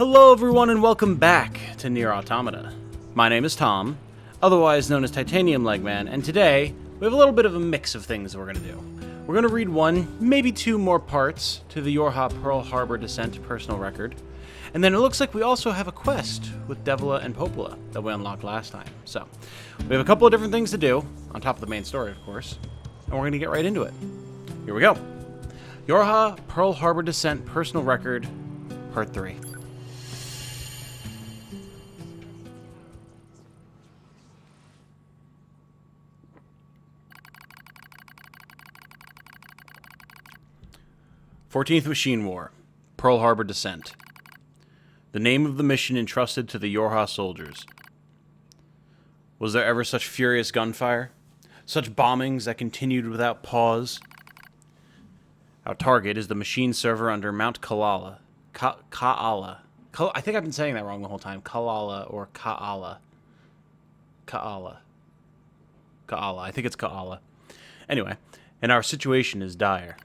Hello everyone and welcome back to NieR Automata. My name is Tom, otherwise known as Titanium Legman, and today we have a little bit of a mix of things we're going to do. We're going to read one, maybe two more parts to the Yorha Pearl Harbor Descent personal record, and then it looks like we also have a quest with Devila and Popola that we unlocked last time. So, we have a couple of different things to do, on top of the main story of course, and we're going to get right into it. Here we go. Yorha Pearl Harbor Descent personal record, part 3. "14th Machine War, Pearl Harbor Descent. The name of the mission entrusted to the Yorha soldiers. Was there ever such furious gunfire? Such bombings that continued without pause? Our target is the machine server under Mount Kalala. Ka'ala. I think I've been saying that wrong the whole time. Kalala or Ka'ala. Ka'ala. Ka'ala. I think it's Ka'ala. Anyway, and our situation is dire.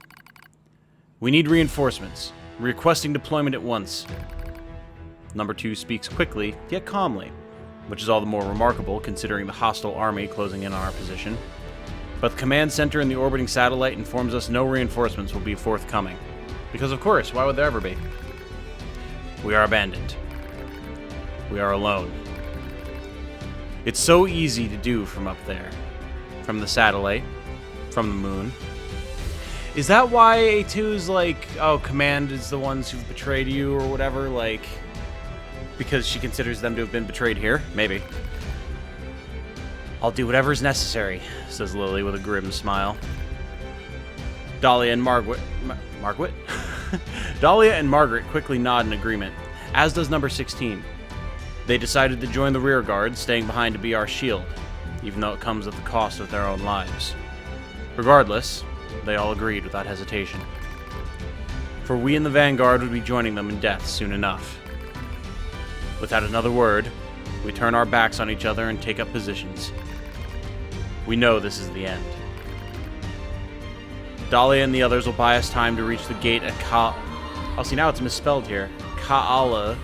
We need reinforcements. Requesting deployment at once." Number 2 speaks quickly, yet calmly, which is all the more remarkable considering the hostile army closing in on our position. But the command center in the orbiting satellite informs us no reinforcements will be forthcoming. Because of course, why would there ever be? We are abandoned. We are alone. It's so easy to do from up there. From the satellite. From the moon. Is that why A2's like, oh, Command is the ones who've betrayed you or whatever? Like, because she considers them to have been betrayed here? Maybe. "I'll do whatever is necessary," says Lily with a grim smile. Dahlia and Margaret Dahlia and Margaret quickly nod in agreement, as does number 16. They decided to join the rear guard, staying behind to be our shield, even though it comes at the cost of their own lives. Regardless, they all agreed without hesitation. For we in the vanguard would be joining them in death soon enough. Without another word, we turn our backs on each other and take up positions. We know this is the end. Dahlia and the others will buy us time to reach the gate at Oh, see, now it's misspelled here. Ka'ala's?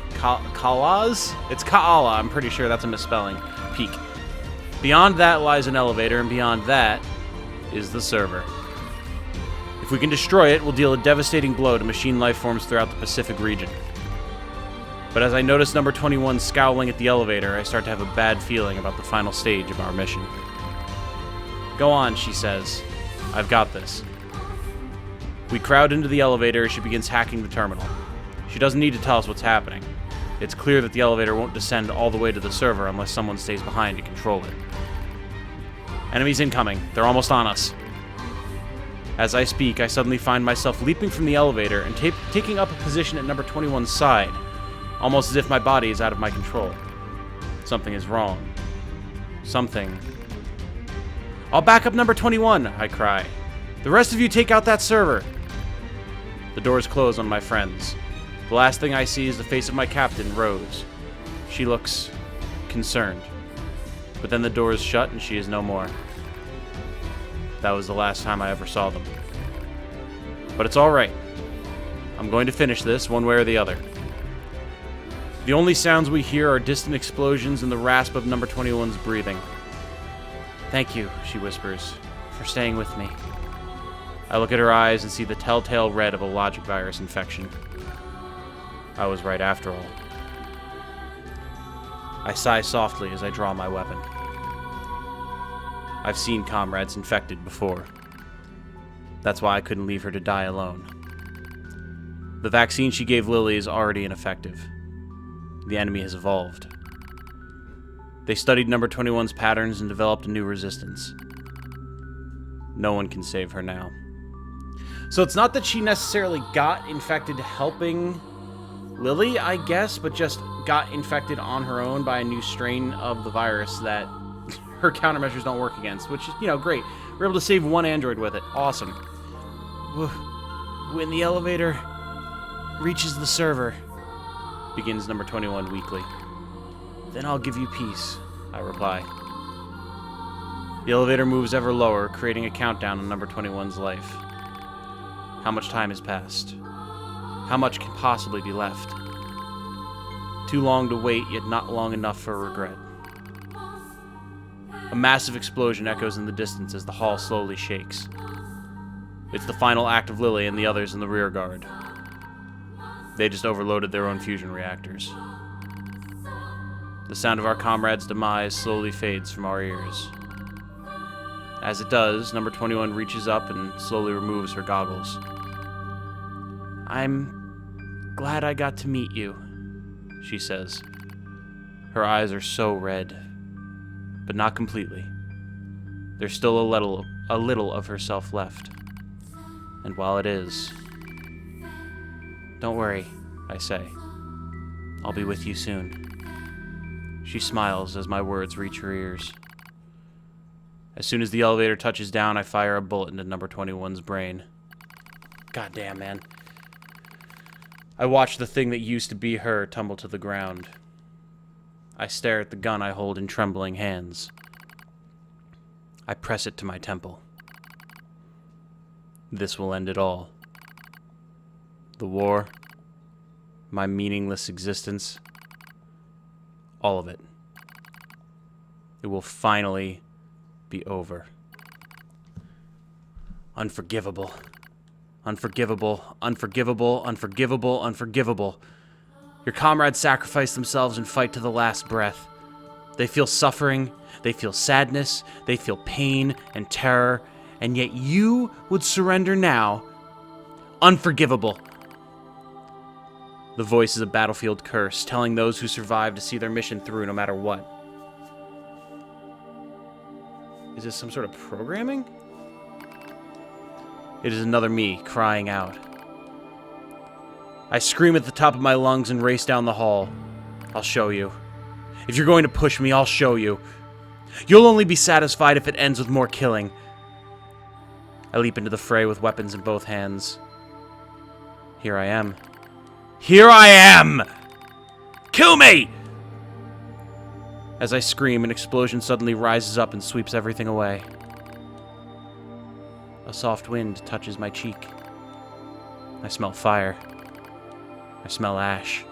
It's Ka'ala, I'm pretty sure that's a misspelling. Peak. Beyond that lies an elevator, and beyond that is the server. If we can destroy it, we'll deal a devastating blow to machine life forms throughout the Pacific region. But as I notice number 21 scowling at the elevator, I start to have a bad feeling about the final stage of our mission. "Go on," she says. "I've got this." We crowd into the elevator as she begins hacking the terminal. She doesn't need to tell us what's happening. It's clear that the elevator won't descend all the way to the server unless someone stays behind to control it. "Enemies incoming. They're almost on us." As I speak, I suddenly find myself leaping from the elevator and taking up a position at number 21's side, almost as if my body is out of my control. Something is wrong. Something... "I'll back up number 21, I cry. "The rest of you take out that server." The doors close on my friends. The last thing I see is the face of my captain, Rose. She looks concerned. But then the doors shut and she is no more. That was the last time I ever saw them. But it's alright. I'm going to finish this one way or the other. The only sounds we hear are distant explosions and the rasp of number 21's breathing. "Thank you," she whispers, "for staying with me." I look at her eyes and see the telltale red of a logic virus infection. I was right after all. I sigh softly as I draw my weapon. I've seen comrades infected before. That's why I couldn't leave her to die alone. The vaccine she gave Lily is already ineffective. The enemy has evolved. They studied number 21's patterns and developed a new resistance. No one can save her now. So it's not that she necessarily got infected helping Lily, I guess, but just got infected on her own by a new strain of the virus that her countermeasures don't work against, which is, great. We're able to save one android with it. Awesome. "When the elevator reaches the server," begins number 21 weakly. "Then I'll give you peace," I reply. The elevator moves ever lower, creating a countdown on number 21's life. How much time has passed? How much can possibly be left? Too long to wait, yet not long enough for regret. A massive explosion echoes in the distance as the hall slowly shakes. It's the final act of Lily and the others in the rear guard. They just overloaded their own fusion reactors. The sound of our comrade's demise slowly fades from our ears. As it does, number 21 reaches up and slowly removes her goggles. "I'm glad I got to meet you," she says. Her eyes are so red, but not completely. There's still a little of herself left. And while it is... "Don't worry," I say. "I'll be with you soon." She smiles as my words reach her ears. As soon as the elevator touches down, I fire a bullet into number 21's brain. Goddamn, man. I watch the thing that used to be her tumble to the ground. I stare at the gun I hold in trembling hands. I press it to my temple. This will end it all. The war, my meaningless existence, all of it. It will finally be over. Unforgivable. Unforgivable, unforgivable, unforgivable, unforgivable. Your comrades sacrifice themselves and fight to the last breath. They feel suffering, they feel sadness, they feel pain and terror, and yet you would surrender now. Unforgivable. The voice is a battlefield curse, telling those who survive to see their mission through no matter what. Is this some sort of programming? It is another me crying out. I scream at the top of my lungs and race down the hall. I'll show you. If you're going to push me, I'll show you. You'll only be satisfied if it ends with more killing. I leap into the fray with weapons in both hands. Here I am. Here I am! Kill me! As I scream, an explosion suddenly rises up and sweeps everything away. A soft wind touches my cheek. I smell fire. I smell ash.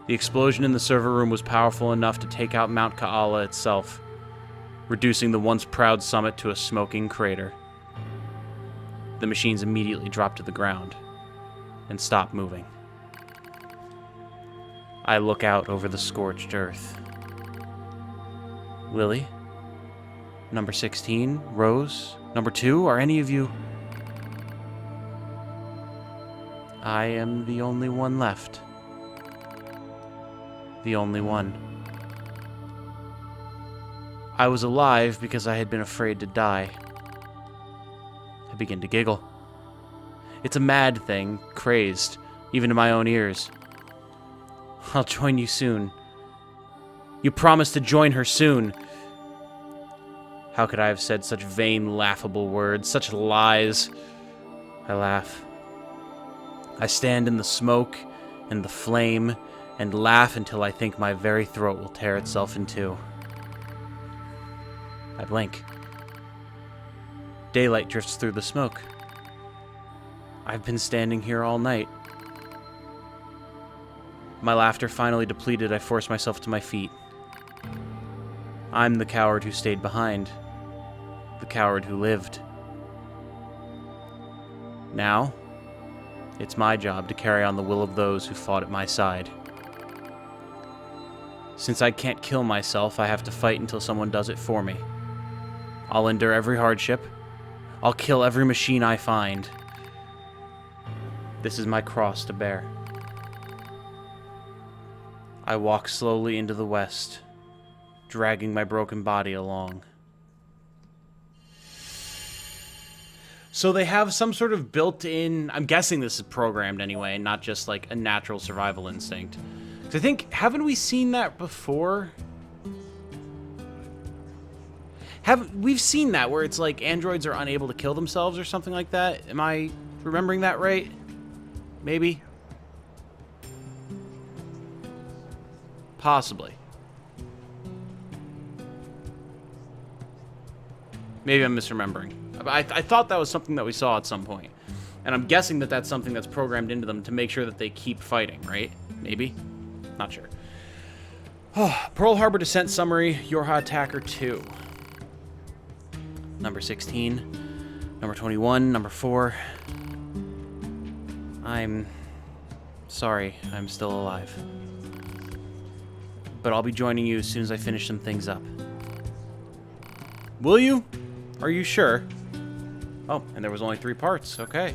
The explosion in the server room was powerful enough to take out Mount Kaala itself, reducing the once proud summit to a smoking crater. The machines immediately dropped to the ground and stopped moving. I look out over the scorched earth. Lily? Number 16? Rose? Number 2? Are any of you... I am the only one left. The only one. I was alive because I had been afraid to die. I begin to giggle. It's a mad thing, crazed, even to my own ears. I'll join you soon. You promised to join her soon. How could I have said such vain, laughable words, such lies? I laugh. I stand in the smoke and the flame and laugh until I think my very throat will tear itself in two. I blink. Daylight drifts through the smoke. I've been standing here all night. My laughter finally depleted, I force myself to my feet. I'm the coward who stayed behind. The coward who lived. Now, it's my job to carry on the will of those who fought at my side. Since I can't kill myself, I have to fight until someone does it for me. I'll endure every hardship. I'll kill every machine I find. This is my cross to bear. I walk slowly into the west, dragging my broken body along. So they have some sort of built-in... I'm guessing this is programmed anyway, not just like a natural survival instinct. Because I think... Haven't we seen that before? We've seen that where it's like androids are unable to kill themselves or something like that? Am I remembering that right? Maybe? Possibly. Maybe I'm misremembering. I thought that was something that we saw at some point. And I'm guessing that that's something that's programmed into them to make sure that they keep fighting, right? Maybe? Not sure. Pearl Harbor Descent Summary, Yorha Attacker 2. Number 16. Number 21. Number 4. I'm sorry I'm still alive. But I'll be joining you as soon as I finish some things up. Will you? Are you sure? Oh, and there was only 3 parts. Okay.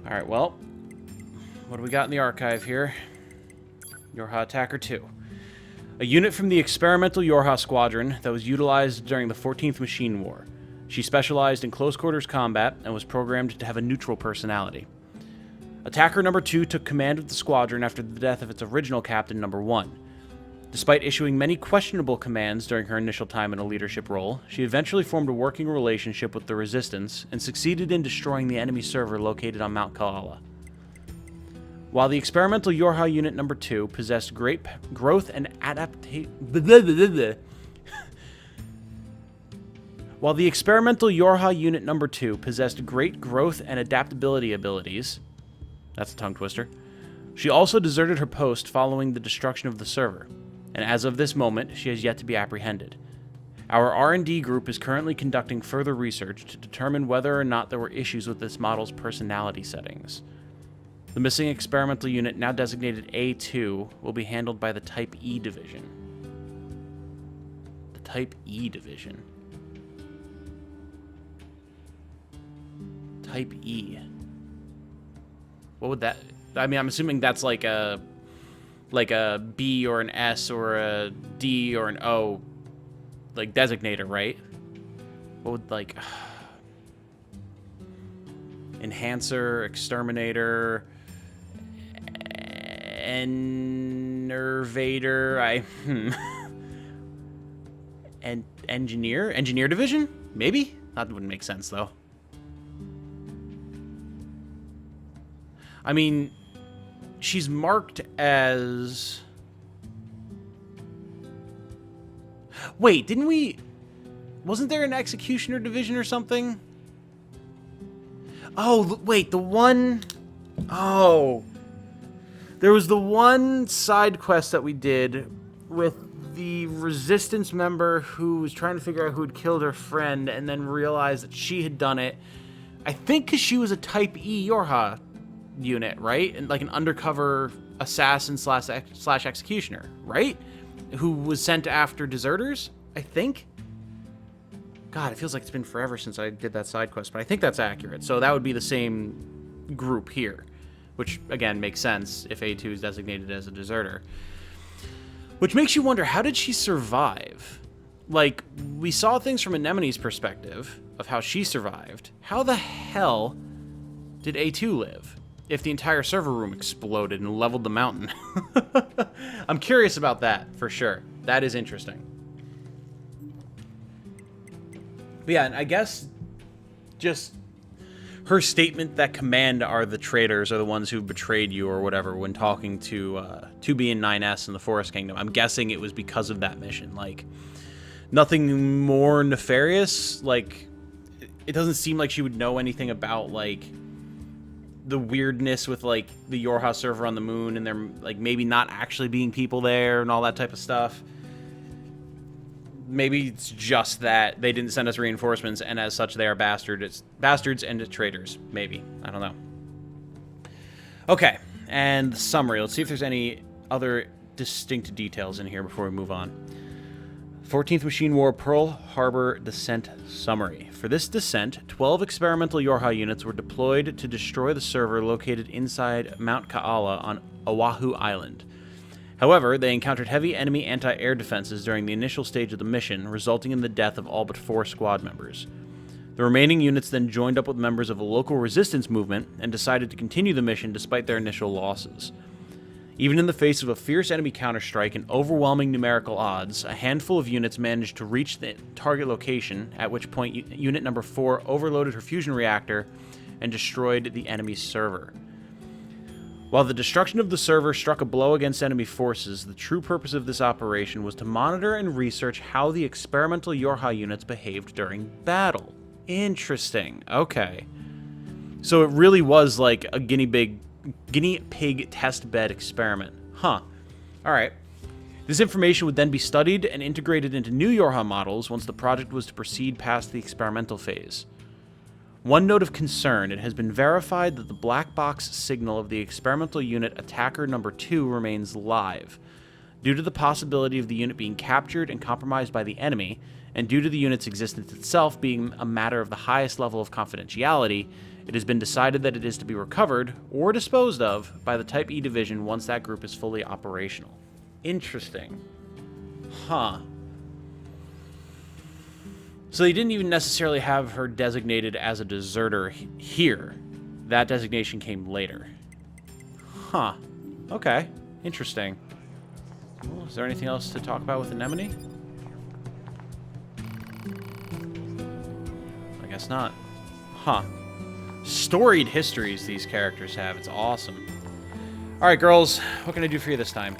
Alright, well. What do we got in the archive here? Yorha Attacker 2. A unit from the experimental Yorha Squadron that was utilized during the 14th Machine War. She specialized in close-quarters combat and was programmed to have a neutral personality. Attacker number 2 took command of the squadron after the death of its original captain, number 1. Despite issuing many questionable commands during her initial time in a leadership role, she eventually formed a working relationship with the Resistance and succeeded in destroying the enemy server located on Mount Kaala. While the experimental Yorha Unit number 2 possessed great growth and adaptation... While the experimental Yorha Unit number 2 possessed great growth and adaptability abilities... That's a tongue twister. She also deserted her post following the destruction of the server, and as of this moment, she has yet to be apprehended. Our R&D group is currently conducting further research to determine whether or not there were issues with this model's personality settings. The missing experimental unit, now designated A2, will be handled by the Type E Division. The Type E Division. Type E. What would that... I mean, I'm assuming that's like a B or an S or a D or an O, like, designator, right? What would, like... Enhancer, Exterminator... Enervator, and Engineer Division? Maybe? That wouldn't make sense, though. I mean, she's marked as... Wait, didn't we... Wasn't there an Executioner Division or something? Oh, wait, the one... Oh... There was the one side quest that we did with the Resistance member who was trying to figure out who had killed her friend and then realized that she had done it. I think because she was a Type E Yorha unit, right? And like an undercover assassin slash executioner, right? Who was sent after deserters, I think? God, it feels like it's been forever since I did that side quest, but I think that's accurate. So that would be the same group here. Which, again, makes sense if A2 is designated as a deserter. Which makes you wonder, how did she survive? Like, we saw things from Anemone's perspective of how she survived. How the hell did A2 live if the entire server room exploded and leveled the mountain? I'm curious about that, for sure. That is interesting. But yeah, and I guess just... her statement that Command are the traitors, are the ones who betrayed you or whatever when talking to 2B and 9S in the Forest Kingdom. I'm guessing it was because of that mission. Like, nothing more nefarious. Like, it doesn't seem like she would know anything about, like, the weirdness with, like, the Yorha server on the moon and there, like, maybe not actually being people there and all that type of stuff. Maybe it's just that they didn't send us reinforcements, and as such, they are bastards and traitors. Maybe. I don't know. Okay, and the summary. Let's see if there's any other distinct details in here before we move on. 14th Machine War Pearl Harbor Descent Summary. For this descent, 12 experimental Yorha units were deployed to destroy the server located inside Mount Kaala on Oahu Island. However, they encountered heavy enemy anti-air defenses during the initial stage of the mission, resulting in the death of all but 4 squad members. The remaining units then joined up with members of a local resistance movement and decided to continue the mission despite their initial losses. Even in the face of a fierce enemy counterstrike and overwhelming numerical odds, a handful of units managed to reach the target location, at which point Unit Number 4 overloaded her fusion reactor and destroyed the enemy's server. While the destruction of the server struck a blow against enemy forces, the true purpose of this operation was to monitor and research how the experimental Yorha units behaved during battle. Interesting. Okay. So it really was like a guinea pig guinea pig test bed experiment. Huh. All right. This information would then be studied and integrated into new Yorha models once the project was to proceed past the experimental phase. One note of concern, it has been verified that the black box signal of the experimental unit Attacker Number 2 remains live. Due to the possibility of the unit being captured and compromised by the enemy, and due to the unit's existence itself being a matter of the highest level of confidentiality, it has been decided that it is to be recovered, or disposed of, by the Type E Division once that group is fully operational. Interesting. Huh. So they didn't even necessarily have her designated as a deserter here. That designation came later. Huh. Okay. Interesting. Well, is there anything else to talk about with Anemone? I guess not. Huh. Storied histories these characters have. It's awesome. Alright, girls. What can I do for you this time?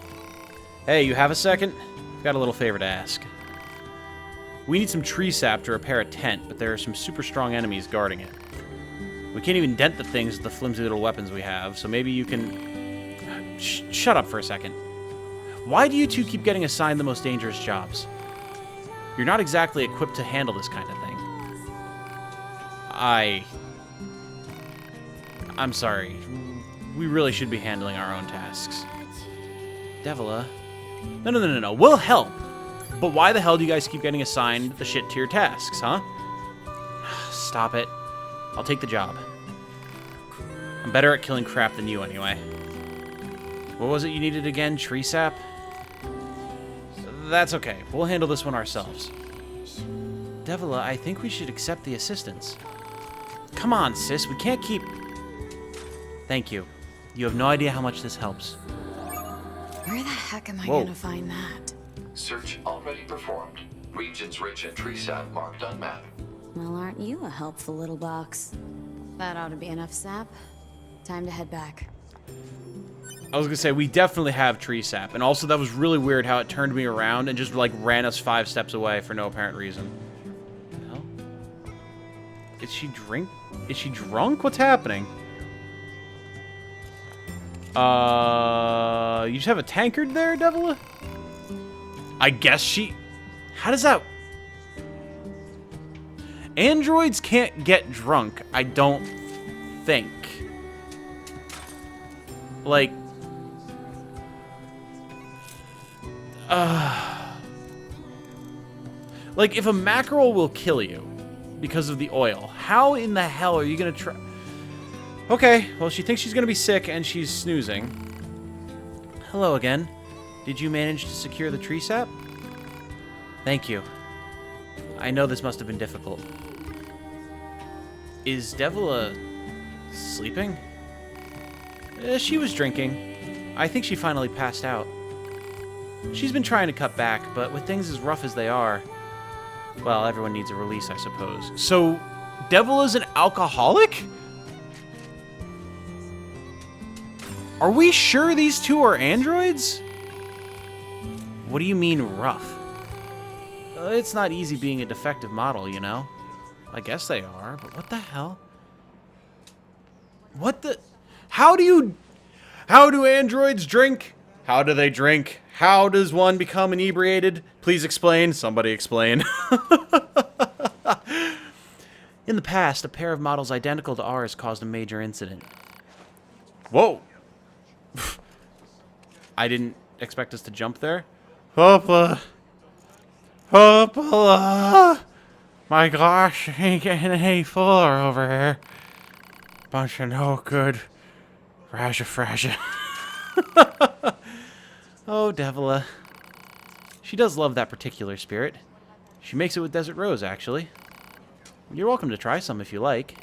Hey, you have a second? I've got a little favor to ask. We need some tree sap to repair a tent, but there are some super strong enemies guarding it. We can't even dent the things with the flimsy little weapons we have, so maybe you can... Shut up for a second. Why do you two keep getting assigned the most dangerous jobs? You're not exactly equipped to handle this kind of thing. I'm sorry. We really should be handling our own tasks. Devila? No. We'll help. But why the hell do you guys keep getting assigned the shit tier tasks, huh? Stop it. I'll take the job. I'm better at killing crap than you anyway. What was it you needed again? Tree sap? That's okay. We'll handle this one ourselves. Devila, I think we should accept the assistance. Come on, sis. We can't keep... Thank you. You have no idea how much this helps. Where the heck am I gonna find that? Search already performed. Regions rich in tree sap marked on map. Well, aren't you a helpful little box? That ought to be enough sap. Time to head back. I was gonna say, we definitely have tree sap. And also, that was really weird how it turned me around and just, like, ran us 5 steps away for no apparent reason. What the hell? Is she drunk? What's happening? You just have a tankard there, Devila? I guess she... How does that... Androids can't get drunk, I don't think. Like... Like, if a mackerel will kill you because of the oil, how in the hell are you gonna try... Okay, well, she thinks she's gonna be sick and she's snoozing. Hello again. Did you manage to secure the tree sap? Thank you. I know this must have been difficult. Is Devila sleeping? She was drinking. I think she finally passed out. She's been trying to cut back, but with things as rough as they are, well, everyone needs a release, I suppose. So, Devila's an alcoholic? Are we sure these two are androids? What do you mean, rough? It's not easy being a defective model, you know? I guess they are, but what the hell? What the... How do androids drink? How do they drink? How does one become inebriated? Please explain. Somebody explain. In the past, a pair of models identical to ours caused a major incident. Whoa! I didn't expect us to jump there. Hopla! My gosh, ain't getting any fuller over here. Bunch of no good. Frasha. Oh, Devila. She does love that particular spirit. She makes it with Desert Rose, actually. You're welcome to try some if you like.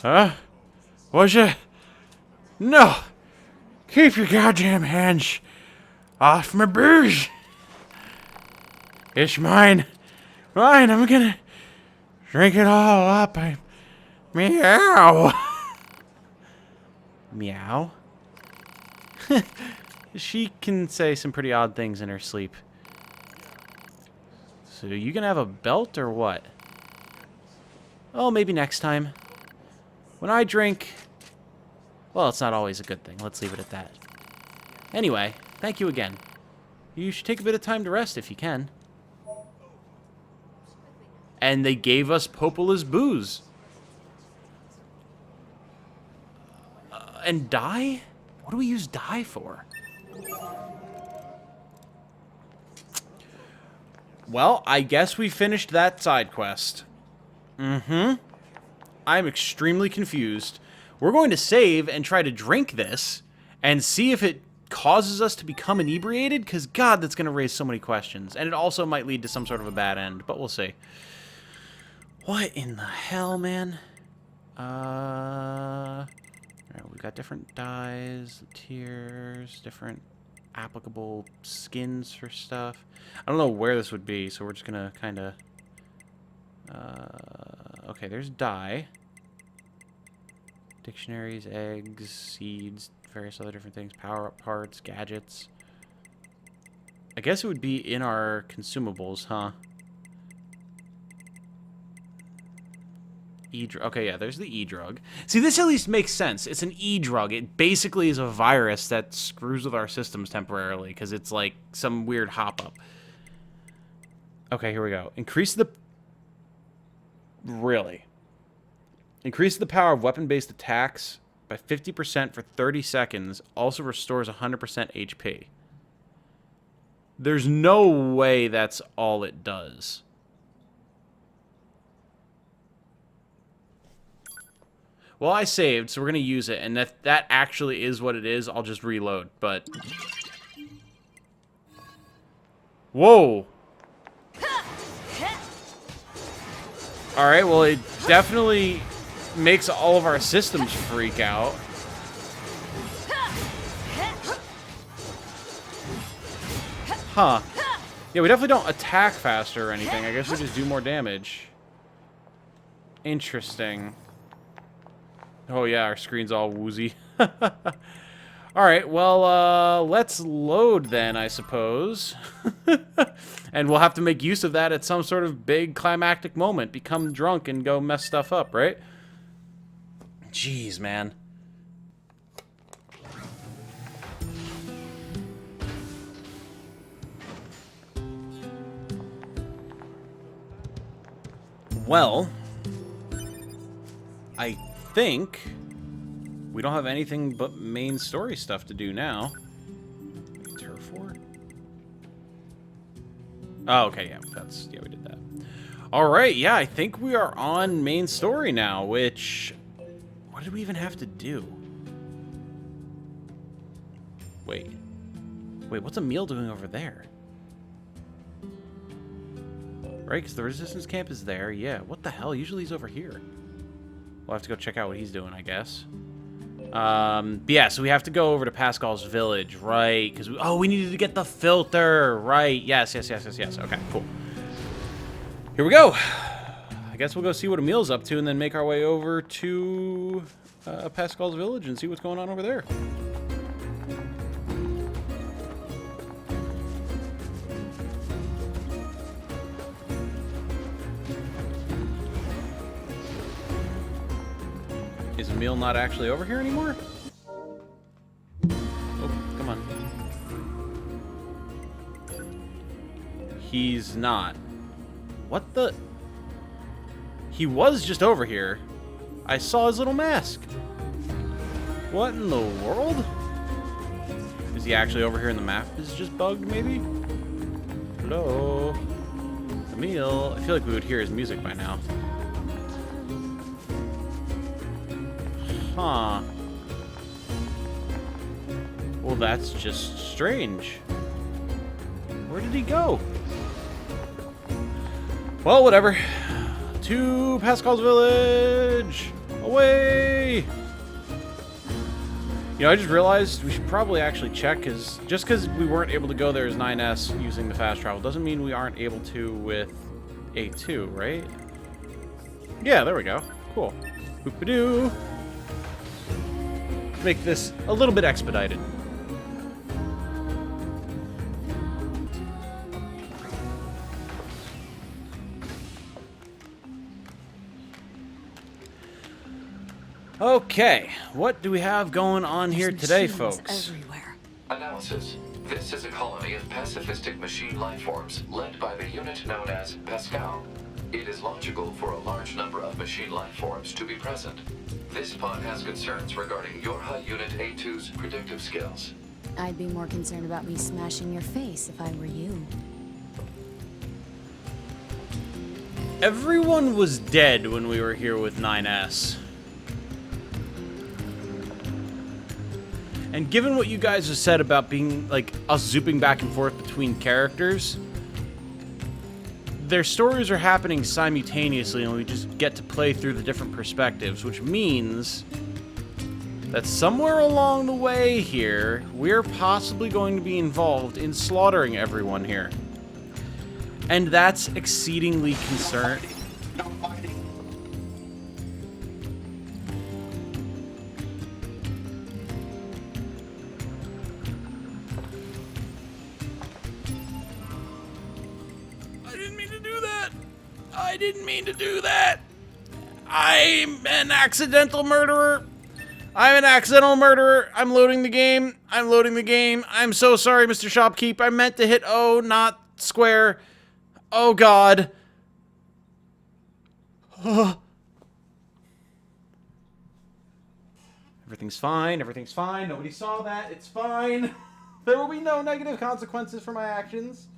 Huh? Was ya? No! Keep your goddamn hands off my booze! It's mine. Mine, I'm gonna drink it all up. Meow! Meow? She can say some pretty odd things in her sleep. So you gonna have a belt or what? Oh, maybe next time. When I drink, Well, it's not always a good thing. Let's leave it at that. Anyway, thank you again. You should take a bit of time to rest if you can. And they gave us Popola's booze. And dye? What do we use dye for? Well, I guess we finished that side quest. I'm extremely confused. We're going to save and try to drink this and see if it causes us to become inebriated, because, God, that's going to raise so many questions. And it also might lead to some sort of a bad end, but we'll see. What in the hell, man? Alright, we've got different dyes, tiers, different applicable skins for stuff. I don't know where this would be, so we're just gonna kind of... okay, there's dye. Dictionaries, eggs, seeds, various other different things. Power-up parts, gadgets. I guess it would be in our consumables, huh? E-drug. Okay, yeah, there's the E-drug. See, this at least makes sense. It's an E-drug. It basically is a virus that screws with our systems temporarily, because it's like some weird hop-up. Okay, here we go. Increase the... Really? Increase the power of weapon-based attacks by 50% for 30 seconds. Also restores 100% HP. There's no way that's all it does. Well, I saved, so we're going to use it, and that actually is what it is. I'll just reload, but... Whoa! Alright, well, it definitely makes all of our systems freak out. Huh. Yeah, we definitely don't attack faster or anything. I guess we just do more damage. Interesting. Oh yeah, our screen's all woozy. Alright, well, let's load then, I suppose. And we'll have to make use of that at some sort of big climactic moment. Become drunk and go mess stuff up, right? Jeez, man. Well, I think we don't have anything but main story stuff to do now. Turf war? Oh, okay, yeah, yeah, we did that. All right, yeah, I think we are on main story now, which, what did we even have to do? Wait, what's Emil doing over there? Right, because the resistance camp is there, yeah. What the hell? Usually he's over here. We'll have to go check out what he's doing, I guess. But yeah, so we have to go over to Pascal's village, right? Because we needed to get the filter, right? Yes. Okay, cool. Here we go. I guess we'll go see what Emil's up to and then make our way over to Pascal's village and see what's going on over there. Is Emil not actually over here anymore? Oh, come on. He's not. What the? He was just over here. I saw his little mask. What in the world? Is he actually over here and the map is just bugged, maybe? Hello? Emil? I feel like we would hear his music by now. Huh. Well, that's just strange. Where did he go? Well, whatever. To Pascal's village! Away! You know, I just realized we should probably actually check, because just because we weren't able to go there as 9S using the fast travel doesn't mean we aren't able to with A2, right? Yeah, there we go. Cool. Boop-a-doo! Make this a little bit expedited. Okay, what do we have going on here today, Machines folks? everywhere. Analysis. This is a colony of pacifistic machine lifeforms led by the unit known as Pascal. It is logical for a large number of machine lifeforms to be present. This pod has concerns regarding your HUD Unit A2's predictive skills. I'd be more concerned about me smashing your face if I were you. Everyone was dead when we were here with 9S. And given what you guys have said about being, like, us zooping back and forth between characters, their stories are happening simultaneously and we just get to play through the different perspectives, which means that somewhere along the way here, we're possibly going to be involved in slaughtering everyone here. And that's exceedingly concerning. I didn't mean to do that. I'm an accidental murderer. I'm loading the game. I'm so sorry, Mr. Shopkeep. I meant to hit O, not square. Oh, God. Everything's fine. Nobody saw that. It's fine. There will be no negative consequences for my actions.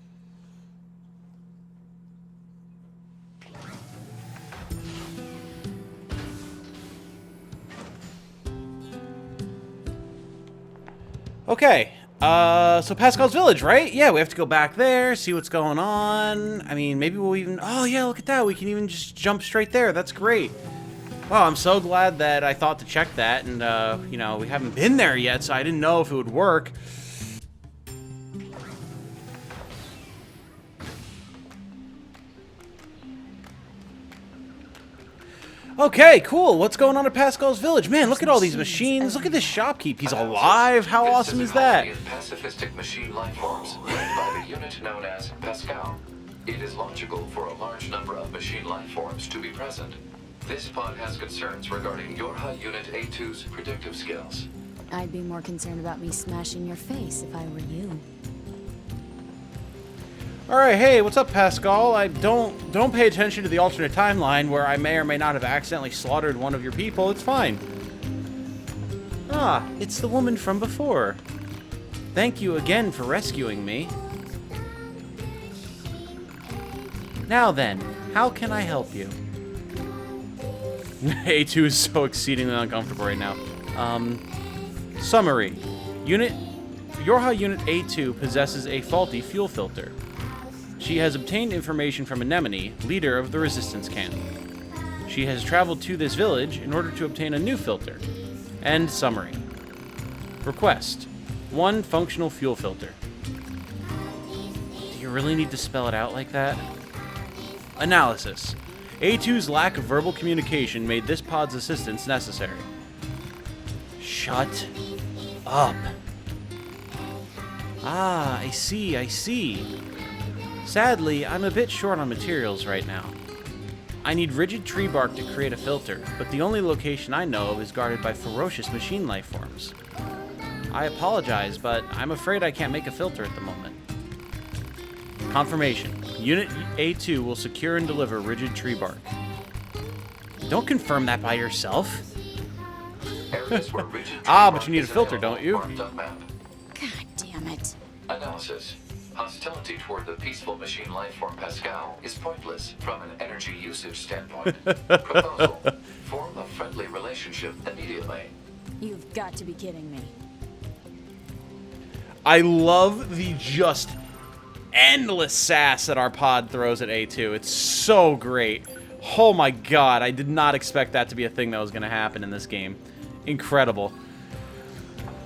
Okay, so Pascal's Village, right? Yeah, we have to go back there, see what's going on. I mean, maybe we'll even... Oh, yeah, look at that. We can even just jump straight there. That's great. Wow, I'm so glad that I thought to check that. And, you know, we haven't been there yet, so I didn't know if it would work. Okay, cool. What's going on at Pascal's Village? Man, look at all these machines. Look at this shopkeep. He's alive. How awesome is that? This is a colony of pacifistic machine lifeforms led by the unit known as Pascal. It is logical for a large number of machine lifeforms to be present. This pod has concerns regarding your HUD Unit A2's predictive skills. I'd be more concerned about me smashing your face if I were you. Alright, hey, what's up, Pascal? I don't pay attention to the alternate timeline where I may or may not have accidentally slaughtered one of your people. It's fine. Ah, it's the woman from before. Thank you again for rescuing me. Now then, how can I help you? A2 is so exceedingly uncomfortable right now. Summary. Yorha Unit A2 possesses a faulty fuel filter. She has obtained information from Anemone, leader of the resistance camp. She has traveled to this village in order to obtain a new filter. End summary. Request. 1 functional fuel filter. Do you really need to spell it out like that? Analysis. A2's lack of verbal communication made this pod's assistance necessary. Shut up. Ah, I see. Sadly, I'm a bit short on materials right now. I need rigid tree bark to create a filter, but the only location I know of is guarded by ferocious machine lifeforms. I apologize, but I'm afraid I can't make a filter at the moment. Confirmation. Unit A2 will secure and deliver rigid tree bark. Don't confirm that by yourself. But you need a filter, don't you? God damn it. Analysis. Hostility toward the peaceful machine lifeform Pascal is pointless from an energy usage standpoint. Proposal. Form a friendly relationship immediately. You've got to be kidding me. I love the just endless sass that our pod throws at A2. It's so great. Oh my god, I did not expect that to be a thing that was going to happen in this game. Incredible.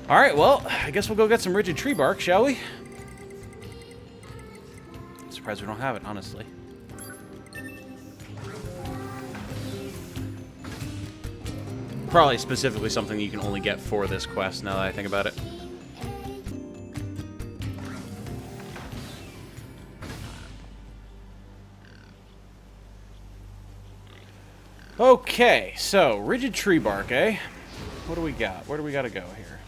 Alright, well, I guess we'll go get some rigid tree bark, shall we? Surprised we don't have it, honestly. Probably specifically something you can only get for this quest, now that I think about it. Okay, so rigid tree bark, eh? What do we got? Where do we gotta go here?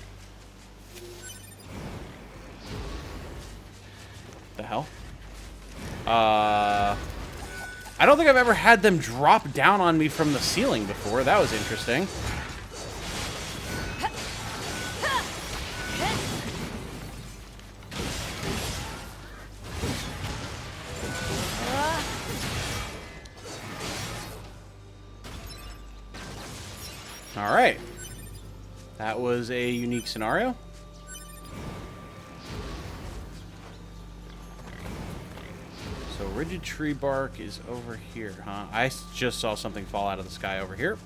The hell? I don't think I've ever had them drop down on me from the ceiling before. That was interesting. All right. That was a unique scenario. So rigid tree bark is over here, huh? I just saw something fall out of the sky over here.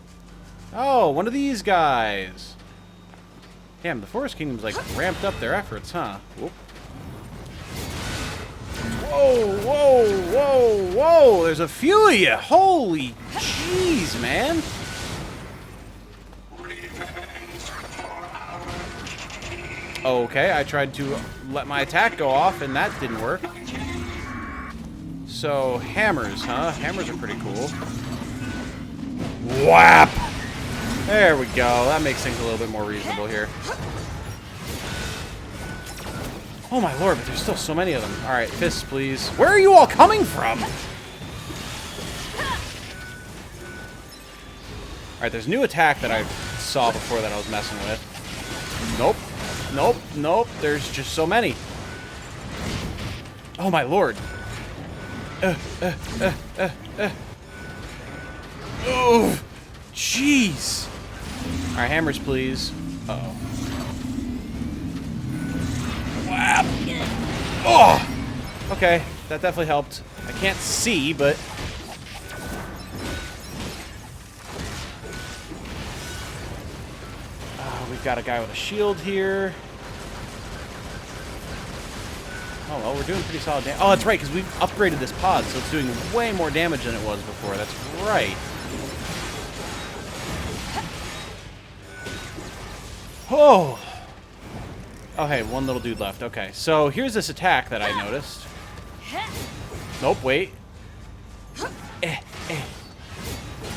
Oh, one of these guys. Damn, the Forest Kingdom's like ramped up their efforts, huh? Whoop. Whoa, whoa, whoa, whoa! There's a few of you! Holy jeez, man! Okay, I tried to let my attack go off, and that didn't work. So, hammers, huh? Hammers are pretty cool. Whap! There we go. That makes things a little bit more reasonable here. Oh my lord, but there's still so many of them. Alright, fists, please. Where are you all coming from? Alright, there's a new attack that I saw before that I was messing with. Nope. Nope. Nope. There's just so many. Oh my lord. Oh, jeez. Alright, hammers, please. Uh-oh. Whap. Oh! Okay, that definitely helped. I can't see, but... we've got a guy with a shield here. Oh, well, we're doing pretty solid damage. Oh, that's right, because we've upgraded this pod, so it's doing way more damage than it was before. That's right. Oh! Okay, one little dude left. Okay, so here's this attack that I noticed. Nope, wait.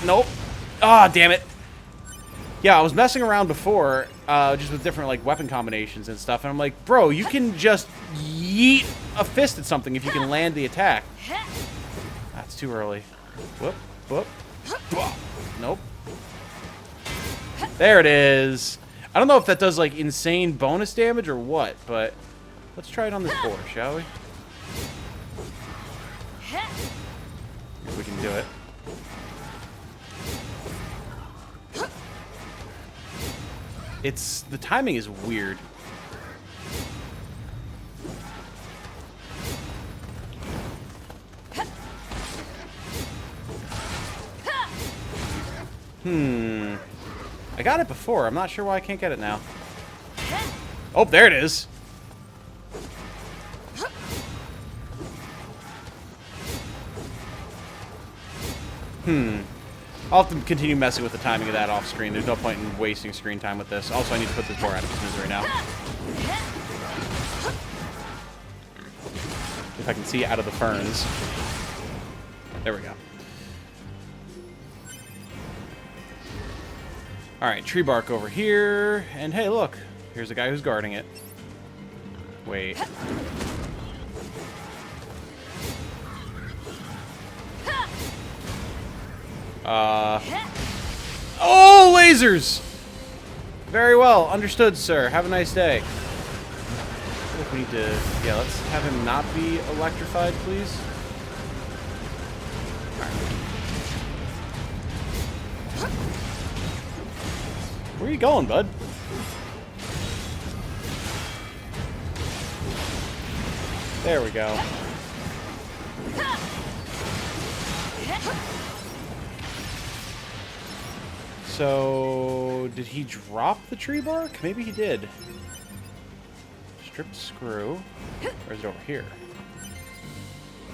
Nope. Ah, damn it. Yeah, I was messing around before, just with different, like, weapon combinations and stuff, and I'm like, bro, you can just yeet a fist at something if you can land the attack. That's too early. Whoop, whoop. Nope. There it is. I don't know if that does, like, insane bonus damage or what, but let's try it on this board, shall we? If we can do it. The timing is weird. I got it before. I'm not sure why I can't get it now. Oh, there it is. I'll have to continue messing with the timing of that off screen. There's no point in wasting screen time with this. Also, I need to put this bar out of its misery now. If I can see out of the ferns. There we go. Alright, tree bark over here. And hey, look. Here's a guy who's guarding it. Wait. Oh, lasers! Very well. Understood, sir. Have a nice day. What if we need to... Yeah, let's have him not be electrified, please. Alright. Where are you going, bud? There we go. So, did he drop the tree bark? Maybe he did. Stripped screw. Or is it over here?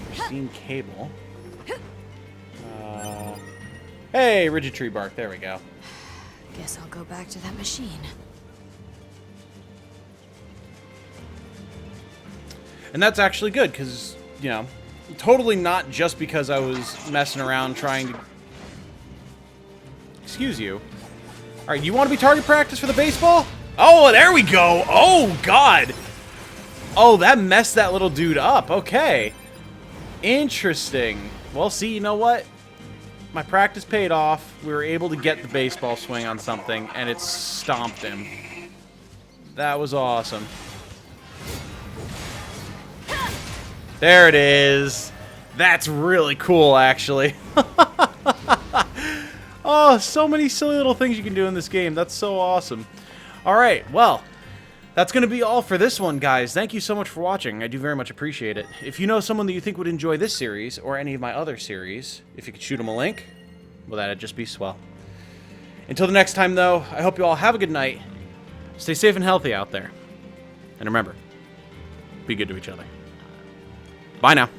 Machine cable. Hey, rigid tree bark. There we go. Guess I'll go back to that machine. And that's actually good, because, you know, totally not just because I was messing around trying to... Excuse you. All right, you want to be target practice for the baseball? Oh, there we go. Oh, God. Oh, that messed that little dude up. Okay. Interesting. Well, see, you know what? My practice paid off. We were able to get the baseball swing on something, and it stomped him. That was awesome. There it is. That's really cool, actually. Oh, so many silly little things you can do in this game. That's so awesome. All right, well, that's going to be all for this one, guys. Thank you so much for watching. I do very much appreciate it. If you know someone that you think would enjoy this series or any of my other series, if you could shoot them a link, well, that'd just be swell. Until the next time, though, I hope you all have a good night. Stay safe and healthy out there. And remember, be good to each other. Bye now.